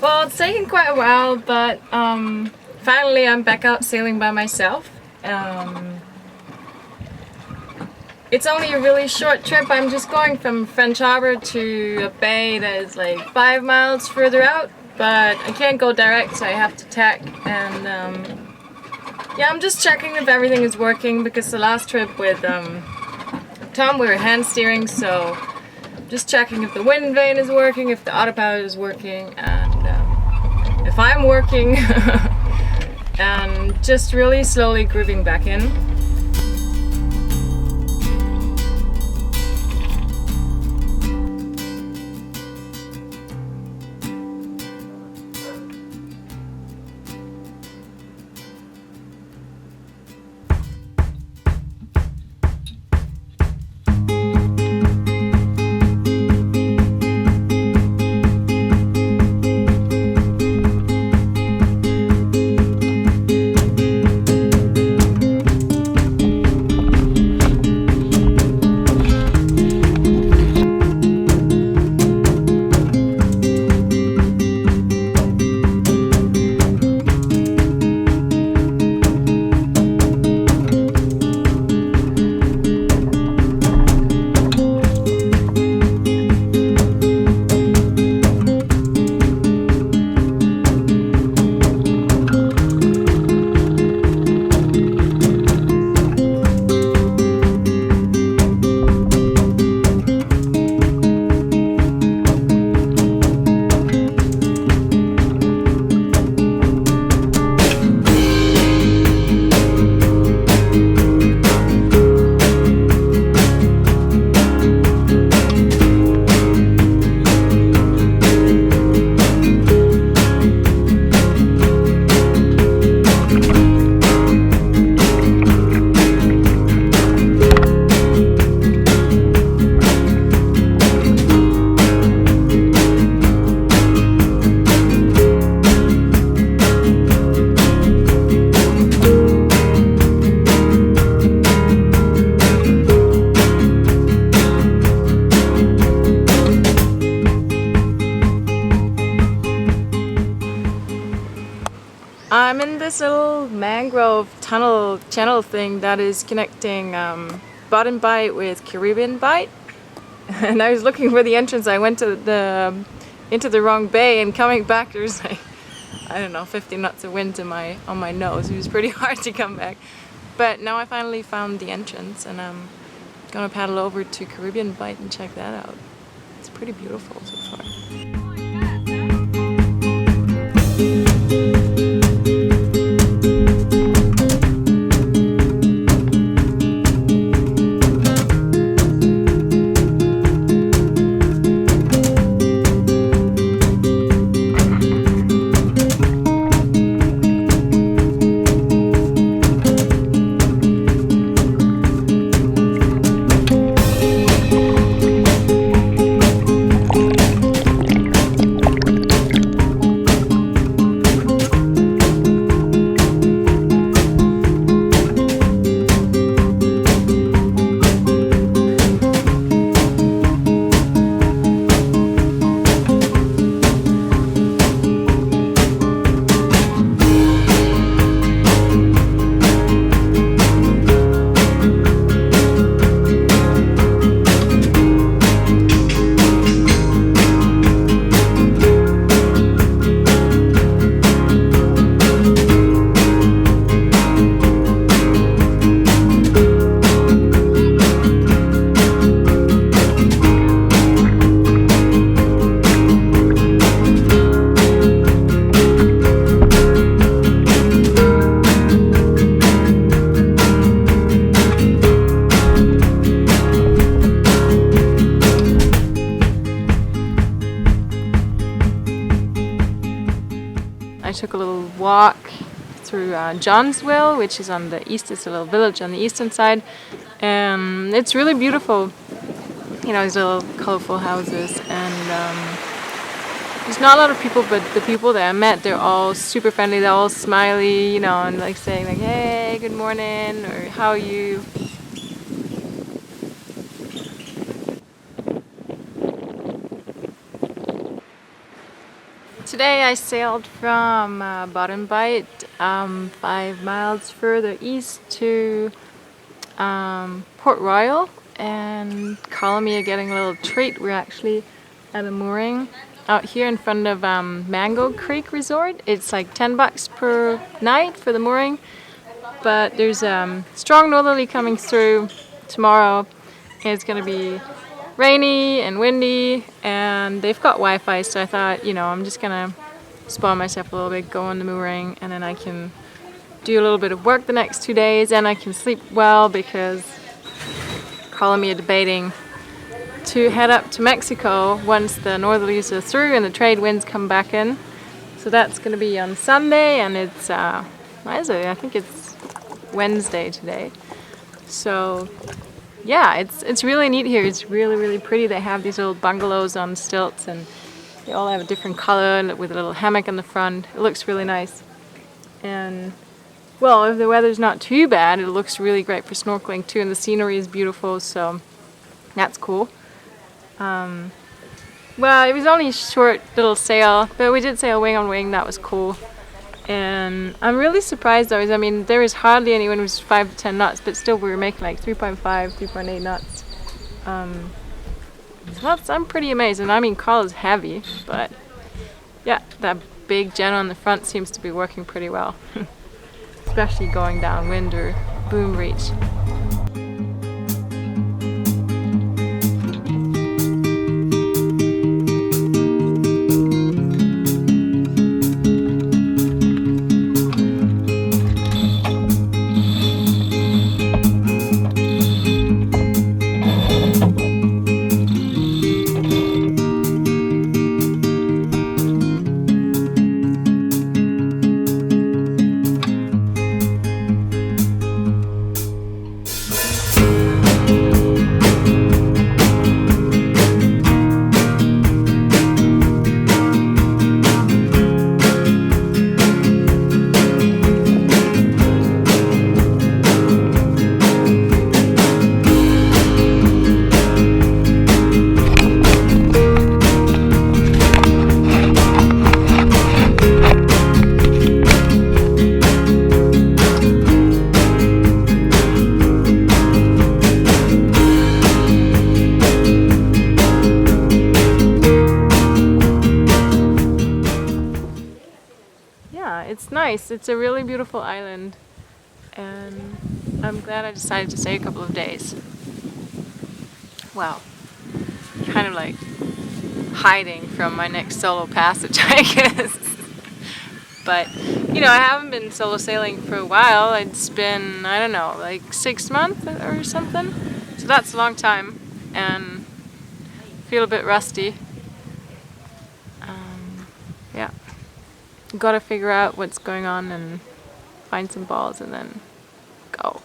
Well, it's taken quite a while, but finally I'm back out sailing by myself. It's only a really short trip. I'm just going from French Harbor to a bay that is like 5 miles further out, but I can't go direct, so I have to tack. And yeah, I'm just checking if everything is working, because the last trip with Tom we were hand steering, so just checking if the wind vane is working, if the autopilot is working, and if I'm working, and just really slowly grooving back in. I'm in this little mangrove tunnel channel thing that is connecting Bodden Bight with Caribbean Bight, and I was looking for the entrance. I went to into the wrong bay, and coming back there's like, I don't know, 50 knots of wind on my nose. It was pretty hard to come back, but now I finally found the entrance, and I'm gonna paddle over to Caribbean Bight and check that out. It's pretty beautiful so far. I took a little walk through Johnsville, which is on the east. It's a little village on the eastern side, and it's really beautiful. You know, these little colorful houses, and there's not a lot of people, but the people that I met, they're all super friendly. They're all smiley, you know, and like saying like, "Hey, good morning," or "How are you?" Today I sailed from Bodden, Bight, 5 miles further east to Port Royal, and Karl and me are getting a little treat. We're actually at a mooring out here in front of Mango Creek Resort. It's like $10 per night for the mooring, but there's strong northerly coming through tomorrow, and it's going to be rainy and windy, and they've got Wi-Fi, so I thought, you know, I'm just gonna spoil myself a little bit, go on the mooring, and then I can do a little bit of work the next 2 days, and I can sleep well, because Karl and me are debating to head up to Mexico once the northerlies are through and the trade winds come back in. So that's gonna be on Sunday, and it's what is it? I think it's Wednesday today. So yeah, it's really neat here. It's really pretty. They have these little bungalows on stilts, and they all have a different color with a little hammock in the front. It looks really nice. And well, if the weather's not too bad, it looks really great for snorkeling too, and the scenery is beautiful, so that's cool. Well, it was only a short little sail, but we did sail wing on wing. That was cool. And I'm really surprised though, I mean, there was hardly anyone who was 5 to 10 knots, but still we were making like 3.5, 3.8 knots. So I'm pretty amazed, and I mean, Karl is heavy, but yeah, that big gen on the front seems to be working pretty well, especially going downwind or boom reach. It's nice. It's a really beautiful island, and I'm glad I decided to stay a couple of days. Wow. Kind of like hiding from my next solo passage, I guess. But, you know, I haven't been solo sailing for a while. It's been, I don't know, like 6 months or something. So that's a long time, and I feel a bit rusty. Yeah. Gotta figure out what's going on and find some balls and then go.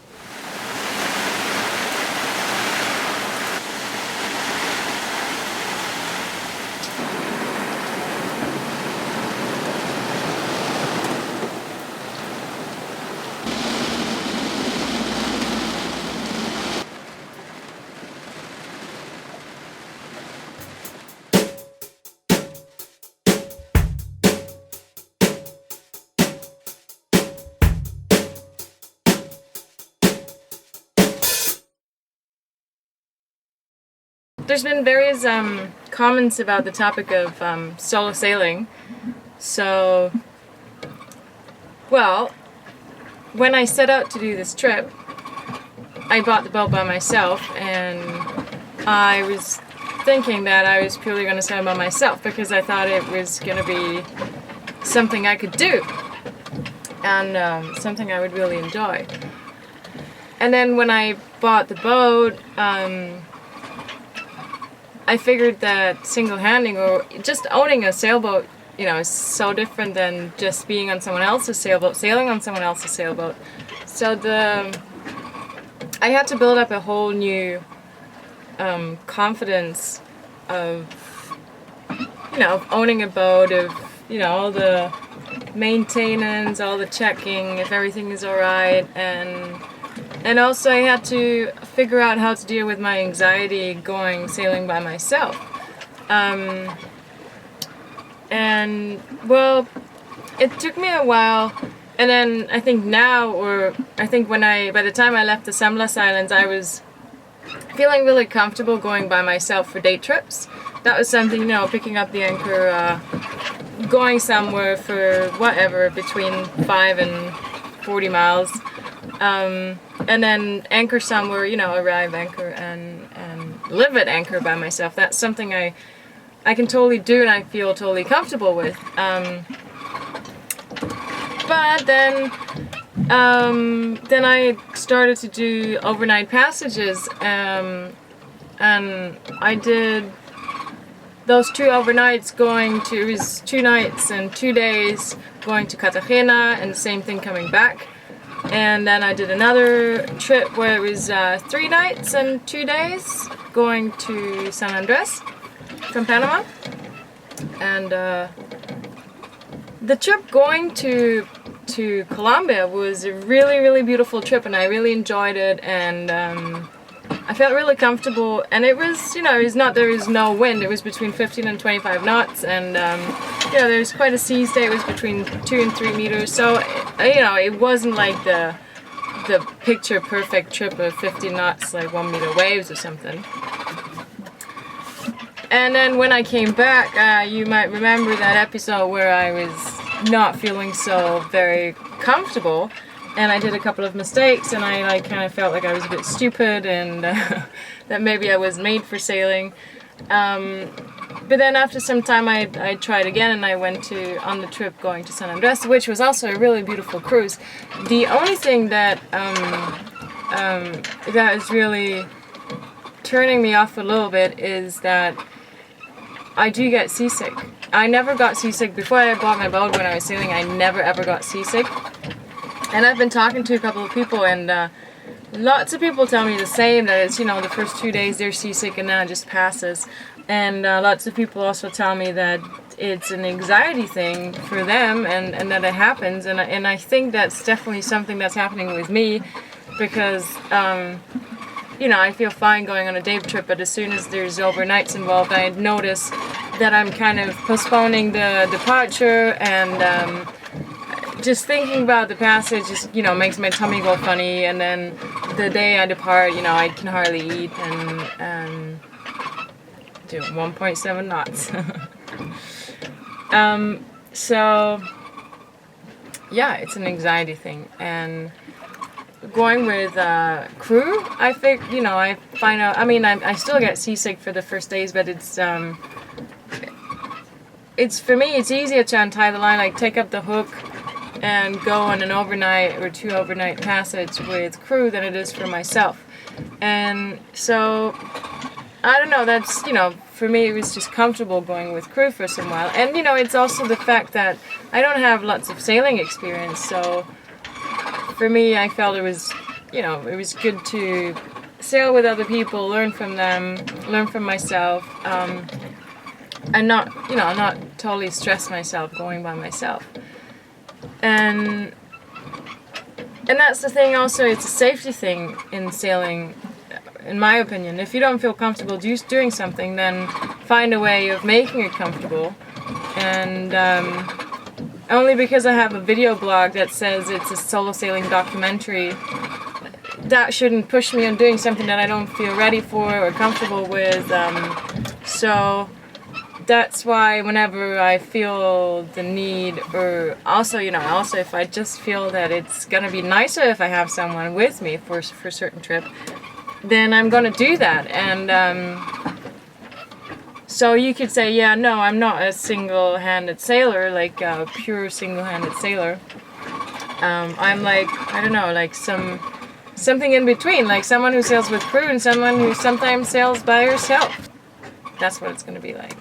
There's been various comments about the topic of solo sailing. So, well, when I set out to do this trip, I bought the boat by myself, and I was thinking that I was purely going to sail by myself because I thought it was going to be something I could do and something I would really enjoy. And then when I bought the boat, I figured that single-handing or just owning a sailboat, you know, is so different than just being on someone else's sailboat, sailing on someone else's sailboat. So I had to build up a whole new confidence of, you know, of owning a boat, of, you know, all the maintenance, all the checking, if everything is alright, and also I had to figure out how to deal with my anxiety going sailing by myself. And well, it took me a while, and then I think now, or I think by the time I left the Semblas Islands, I was feeling really comfortable going by myself for day trips. That was something, you know, picking up the anchor, going somewhere for whatever, between 5 and 40 miles, and then anchor somewhere, you know, arrive anchor and live at anchor by myself. That's something I can totally do and I feel totally comfortable with. But then I started to do overnight passages, and I did those 2 overnights going to, it was 2 nights and 2 days going to Cartagena, and the same thing coming back. And then I did another trip where it was 3 nights and 2 days going to San Andres from Panama. And the trip going to Colombia was a really, really beautiful trip, and I really enjoyed it, and I felt really comfortable. And it was, you know, there was no wind. It was between 15 and 25 knots, and you know, there was quite a sea state. It was between 2 and 3 meters. So, you know, it wasn't like the picture perfect trip of 50 knots, like 1 meter waves or something. And then when I came back, you might remember that episode where I was not feeling so very comfortable, and I did a couple of mistakes, and I like kind of felt like I was a bit stupid, and that maybe I was made for sailing. But then after some time I tried again, and I went on the trip going to San Andres, which was also a really beautiful cruise. The only thing that that is really turning me off a little bit is that I do get seasick. I never got seasick before I bought my boat. When I was sailing, I never ever got seasick. And I've been talking to a couple of people, and lots of people tell me the same, that it's, you know, the first 2 days they're seasick and then it just passes. And lots of people also tell me that it's an anxiety thing for them, and that it happens. And I think that's definitely something that's happening with me, because you know, I feel fine going on a day trip, but as soon as there's overnights involved, I notice that I'm kind of postponing the departure, and just thinking about the passage just, you know, makes my tummy go funny. And then the day I depart, you know, I can hardly eat, and do 1.7 knots. So yeah, it's an anxiety thing. And going with crew, I think, you know, I find out, I mean, I still get seasick for the first days, but it's for me, it's easier to untie the line, like take up the hook and go on an overnight or 2 overnight passage with crew than it is for myself. And so, I don't know, that's, you know, for me it was just comfortable going with crew for some while. And, you know, it's also the fact that I don't have lots of sailing experience, so for me, I felt it was, you know, it was good to sail with other people, learn from them, learn from myself, and not, you know, not totally stress myself going by myself. And that's the thing also, it's a safety thing in sailing, in my opinion. If you don't feel comfortable doing something, then find a way of making it comfortable. And only because I have a video blog that says it's a solo sailing documentary, that shouldn't push me on doing something that I don't feel ready for or comfortable with. So that's why whenever I feel the need, or also, you know, also if I just feel that it's gonna be nicer if I have someone with me for a certain trip, then I'm gonna do that. And so you could say, yeah, no, I'm not a single-handed sailor, like a pure single-handed sailor. I'm like, I don't know, like something in between, like someone who sails with crew and someone who sometimes sails by herself. That's what it's gonna be like.